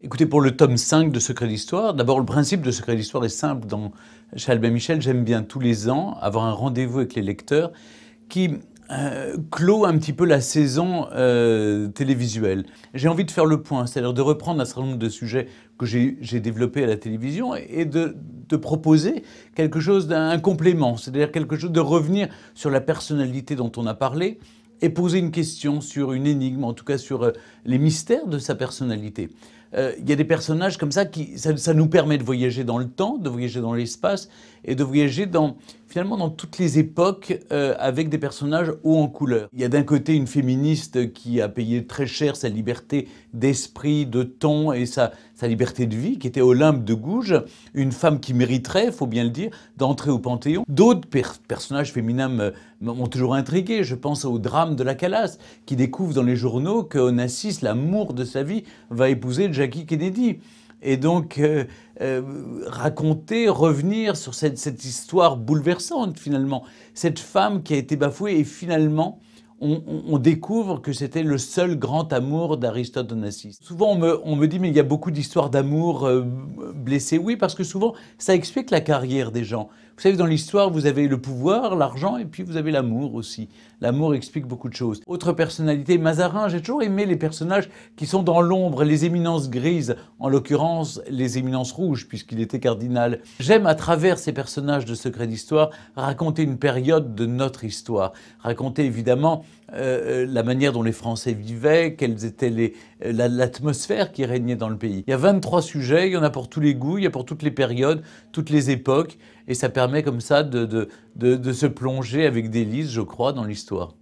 Écoutez, pour le tome 5 de Secrets d'Histoire, d'abord le principe de Secrets d'Histoire est simple. Chez Albin Michel, j'aime bien tous les ans avoir un rendez-vous avec les lecteurs qui clôt un petit peu la saison télévisuelle. J'ai envie de faire le point, c'est-à-dire de reprendre un certain nombre de sujets que j'ai développés à la télévision et de proposer quelque chose d'un complément, c'est-à-dire quelque chose de revenir sur la personnalité dont on a parlé et poser une question sur une énigme, en tout cas sur les mystères de sa personnalité. Il y a des personnages comme ça ça nous permet de voyager dans le temps, de voyager dans l'espace et de voyager finalement dans toutes les époques avec des personnages hauts en couleur. Il y a d'un côté une féministe qui a payé très cher sa liberté d'esprit, de ton et sa liberté de vie, qui était Olympe de Gouges, une femme qui mériterait, il faut bien le dire, d'entrer au Panthéon. D'autres personnages féminins m'ont toujours intrigué. Je pense au drame de la Calas, qui découvre dans les journaux que Onassis, l'amour de sa vie, va épouser Jackie Kennedy. Et donc, revenir sur cette histoire bouleversante, finalement. Cette femme qui a été bafouée et finalement, on découvre que c'était le seul grand amour d'Aristote Onassis. Souvent, on me dit, mais il y a beaucoup d'histoires d'amour blessées. Oui, parce que souvent, ça explique la carrière des gens. Vous savez, dans l'histoire, vous avez le pouvoir, l'argent, et puis vous avez l'amour aussi. L'amour explique beaucoup de choses. Autre personnalité, Mazarin. J'ai toujours aimé les personnages qui sont dans l'ombre, les éminences grises, en l'occurrence les éminences rouges, puisqu'il était cardinal. J'aime, à travers ces personnages de Secrets d'Histoire, raconter une période de notre histoire. Raconter, évidemment, la manière dont les Français vivaient, quelle était l'atmosphère qui régnait dans le pays. Il y a 23 sujets, il y en a pour tous les goûts, il y a pour toutes les périodes, toutes les époques, et ça permet comme ça de se plonger avec délice, je crois, dans l'histoire.